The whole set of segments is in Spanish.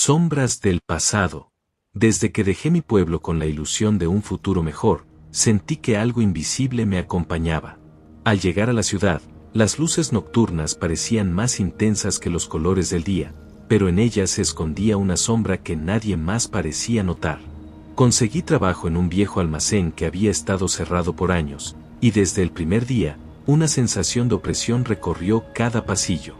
Sombras del pasado. Desde que dejé mi pueblo con la ilusión de un futuro mejor, sentí que algo invisible me acompañaba. Al llegar a la ciudad, las luces nocturnas parecían más intensas que los colores del día, pero en ellas se escondía una sombra que nadie más parecía notar. Conseguí trabajo en un viejo almacén que había estado cerrado por años, y desde el primer día, una sensación de opresión recorrió cada pasillo.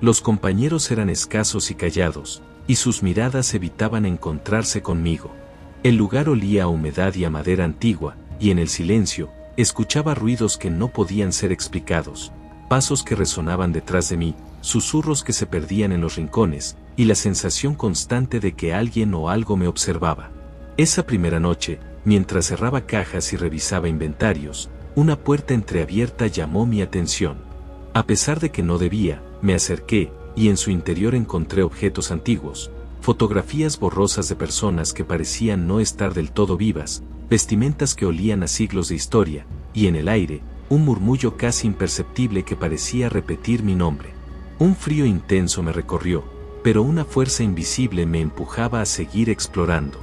Los compañeros eran escasos y callados, y sus miradas evitaban encontrarse conmigo. El lugar olía a humedad y a madera antigua, y en el silencio, escuchaba ruidos que no podían ser explicados, pasos que resonaban detrás de mí, susurros que se perdían en los rincones, y la sensación constante de que alguien o algo me observaba. Esa primera noche, mientras cerraba cajas y revisaba inventarios, una puerta entreabierta llamó mi atención. A pesar de que no debía, me acerqué, y en su interior encontré objetos antiguos, fotografías borrosas de personas que parecían no estar del todo vivas, vestimentas que olían a siglos de historia, y en el aire, un murmullo casi imperceptible que parecía repetir mi nombre. Un frío intenso me recorrió, pero una fuerza invisible me empujaba a seguir explorando.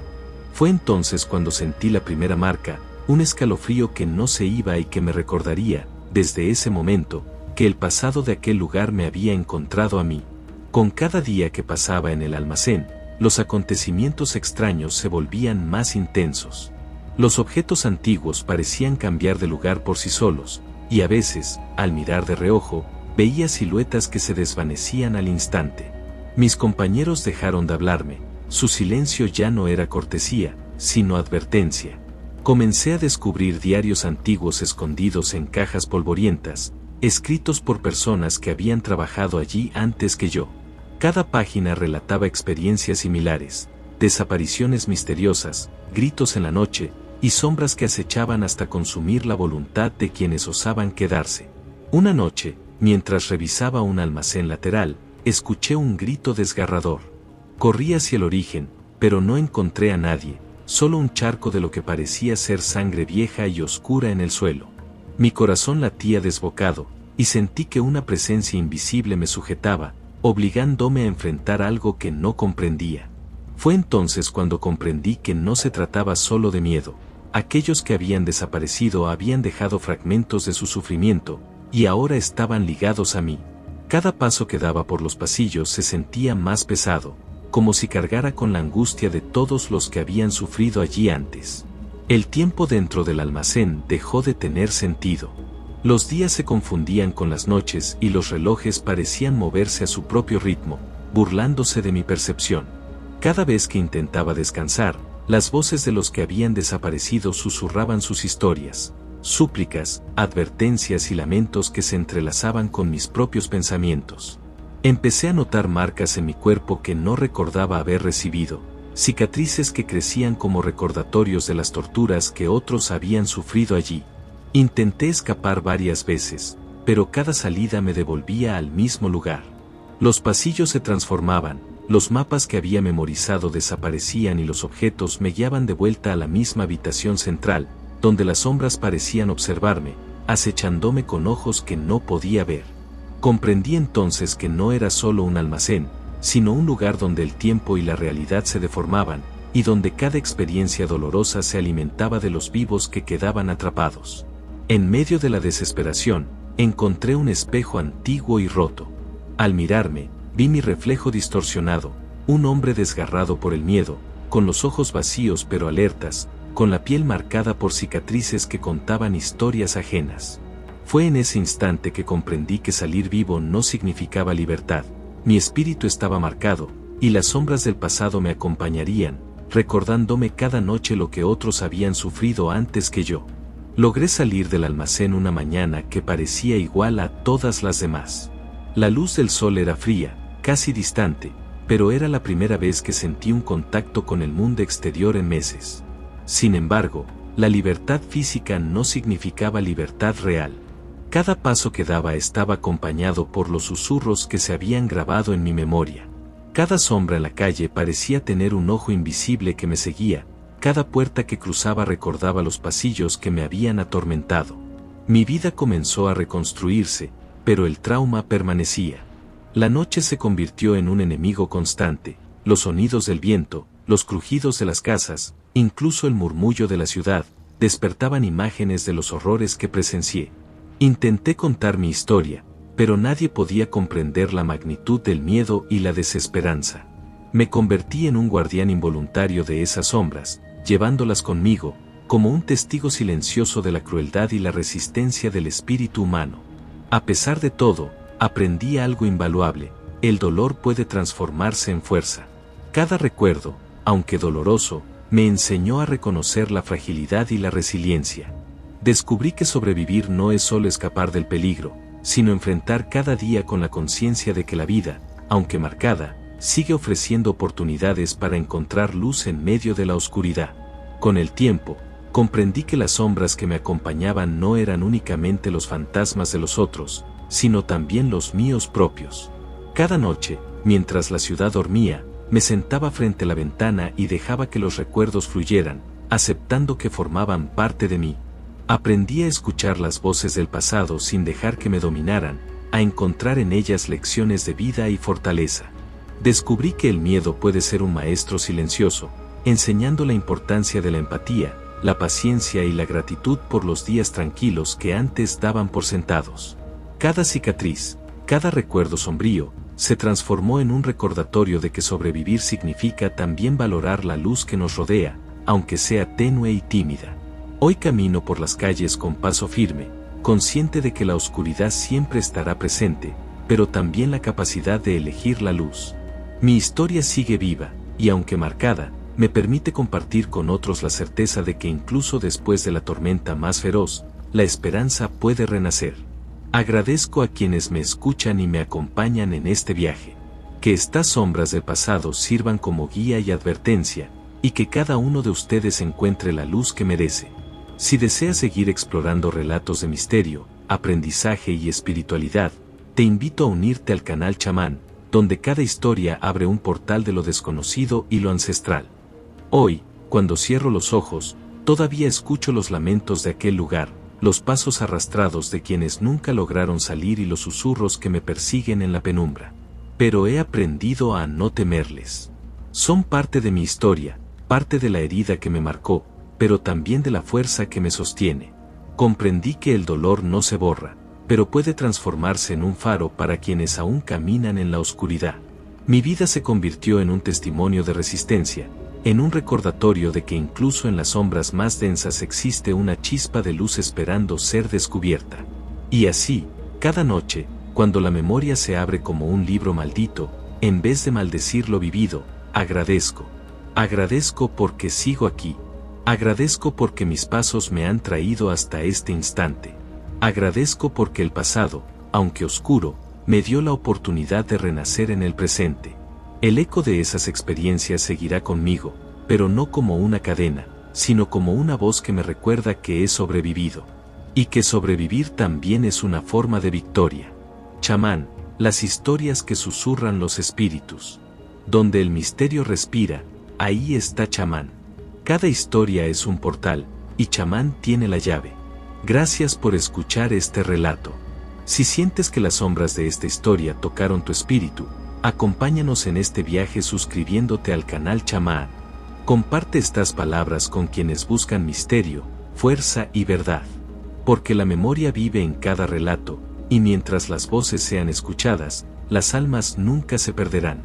Fue entonces cuando sentí la primera marca, un escalofrío que no se iba y que me recordaría, desde ese momento, que el pasado de aquel lugar me había encontrado a mí. Con cada día que pasaba en el almacén, los acontecimientos extraños se volvían más intensos. Los objetos antiguos parecían cambiar de lugar por sí solos, y a veces, al mirar de reojo, veía siluetas que se desvanecían al instante. Mis compañeros dejaron de hablarme, su silencio ya no era cortesía, sino advertencia. Comencé a descubrir diarios antiguos escondidos en cajas polvorientas, escritos por personas que habían trabajado allí antes que yo. Cada página relataba experiencias similares, desapariciones misteriosas, gritos en la noche, y sombras que acechaban hasta consumir la voluntad de quienes osaban quedarse. Una noche, mientras revisaba un almacén lateral, escuché un grito desgarrador. Corrí hacia el origen, pero no encontré a nadie, solo un charco de lo que parecía ser sangre vieja y oscura en el suelo. Mi corazón latía desbocado, y sentí que una presencia invisible me sujetaba, obligándome a enfrentar algo que no comprendía. Fue entonces cuando comprendí que no se trataba solo de miedo. Aquellos que habían desaparecido habían dejado fragmentos de su sufrimiento, y ahora estaban ligados a mí. Cada paso que daba por los pasillos se sentía más pesado, como si cargara con la angustia de todos los que habían sufrido allí antes. El tiempo dentro del almacén dejó de tener sentido. Los días se confundían con las noches y los relojes parecían moverse a su propio ritmo, burlándose de mi percepción. Cada vez que intentaba descansar, las voces de los que habían desaparecido susurraban sus historias, súplicas, advertencias y lamentos que se entrelazaban con mis propios pensamientos. Empecé a notar marcas en mi cuerpo que no recordaba haber recibido, cicatrices que crecían como recordatorios de las torturas que otros habían sufrido allí. Intenté escapar varias veces, pero cada salida me devolvía al mismo lugar. Los pasillos se transformaban, los mapas que había memorizado desaparecían y los objetos me guiaban de vuelta a la misma habitación central, donde las sombras parecían observarme, acechándome con ojos que no podía ver. Comprendí entonces que no era solo un almacén, sino un lugar donde el tiempo y la realidad se deformaban, y donde cada experiencia dolorosa se alimentaba de los vivos que quedaban atrapados. En medio de la desesperación, encontré un espejo antiguo y roto. Al mirarme, vi mi reflejo distorsionado, un hombre desgarrado por el miedo, con los ojos vacíos pero alertas, con la piel marcada por cicatrices que contaban historias ajenas. Fue en ese instante que comprendí que salir vivo no significaba libertad. Mi espíritu estaba marcado, y las sombras del pasado me acompañarían, recordándome cada noche lo que otros habían sufrido antes que yo. Logré salir del almacén una mañana que parecía igual a todas las demás. La luz del sol era fría, casi distante, pero era la primera vez que sentí un contacto con el mundo exterior en meses. Sin embargo, la libertad física no significaba libertad real. Cada paso que daba estaba acompañado por los susurros que se habían grabado en mi memoria. Cada sombra en la calle parecía tener un ojo invisible que me seguía, cada puerta que cruzaba recordaba los pasillos que me habían atormentado. Mi vida comenzó a reconstruirse, pero el trauma permanecía. La noche se convirtió en un enemigo constante, los sonidos del viento, los crujidos de las casas, incluso el murmullo de la ciudad, despertaban imágenes de los horrores que presencié. Intenté contar mi historia, pero nadie podía comprender la magnitud del miedo y la desesperanza. Me convertí en un guardián involuntario de esas sombras, llevándolas conmigo, como un testigo silencioso de la crueldad y la resistencia del espíritu humano. A pesar de todo, aprendí algo invaluable: el dolor puede transformarse en fuerza. Cada recuerdo, aunque doloroso, me enseñó a reconocer la fragilidad y la resiliencia. Descubrí que sobrevivir no es solo escapar del peligro, sino enfrentar cada día con la conciencia de que la vida, aunque marcada, sigue ofreciendo oportunidades para encontrar luz en medio de la oscuridad. Con el tiempo, comprendí que las sombras que me acompañaban no eran únicamente los fantasmas de los otros, sino también los míos propios. Cada noche, mientras la ciudad dormía, me sentaba frente a la ventana y dejaba que los recuerdos fluyeran, aceptando que formaban parte de mí. Aprendí a escuchar las voces del pasado sin dejar que me dominaran, a encontrar en ellas lecciones de vida y fortaleza. Descubrí que el miedo puede ser un maestro silencioso, enseñando la importancia de la empatía, la paciencia y la gratitud por los días tranquilos que antes daban por sentados. Cada cicatriz, cada recuerdo sombrío, se transformó en un recordatorio de que sobrevivir significa también valorar la luz que nos rodea, aunque sea tenue y tímida. Hoy camino por las calles con paso firme, consciente de que la oscuridad siempre estará presente, pero también la capacidad de elegir la luz. Mi historia sigue viva, y aunque marcada, me permite compartir con otros la certeza de que incluso después de la tormenta más feroz, la esperanza puede renacer. Agradezco a quienes me escuchan y me acompañan en este viaje. Que estas sombras del pasado sirvan como guía y advertencia, y que cada uno de ustedes encuentre la luz que merece. Si deseas seguir explorando relatos de misterio, aprendizaje y espiritualidad, te invito a unirte al canal Chamán, donde cada historia abre un portal de lo desconocido y lo ancestral. Hoy, cuando cierro los ojos, todavía escucho los lamentos de aquel lugar, los pasos arrastrados de quienes nunca lograron salir y los susurros que me persiguen en la penumbra. Pero he aprendido a no temerles. Son parte de mi historia, parte de la herida que me marcó, pero también de la fuerza que me sostiene. Comprendí que el dolor no se borra, pero puede transformarse en un faro para quienes aún caminan en la oscuridad. Mi vida se convirtió en un testimonio de resistencia, en un recordatorio de que incluso en las sombras más densas existe una chispa de luz esperando ser descubierta. Y así, cada noche, cuando la memoria se abre como un libro maldito, en vez de maldecir lo vivido, agradezco. Agradezco porque sigo aquí. Agradezco porque mis pasos me han traído hasta este instante. Agradezco porque el pasado, aunque oscuro, me dio la oportunidad de renacer en el presente. El eco de esas experiencias seguirá conmigo, pero no como una cadena, sino como una voz que me recuerda que he sobrevivido. Y que sobrevivir también es una forma de victoria. Chamán, las historias que susurran los espíritus. Donde el misterio respira, ahí está Chamán. Cada historia es un portal, y Chamán tiene la llave. Gracias por escuchar este relato. Si sientes que las sombras de esta historia tocaron tu espíritu, acompáñanos en este viaje suscribiéndote al canal Chamán. Comparte estas palabras con quienes buscan misterio, fuerza y verdad. Porque la memoria vive en cada relato, y mientras las voces sean escuchadas, las almas nunca se perderán.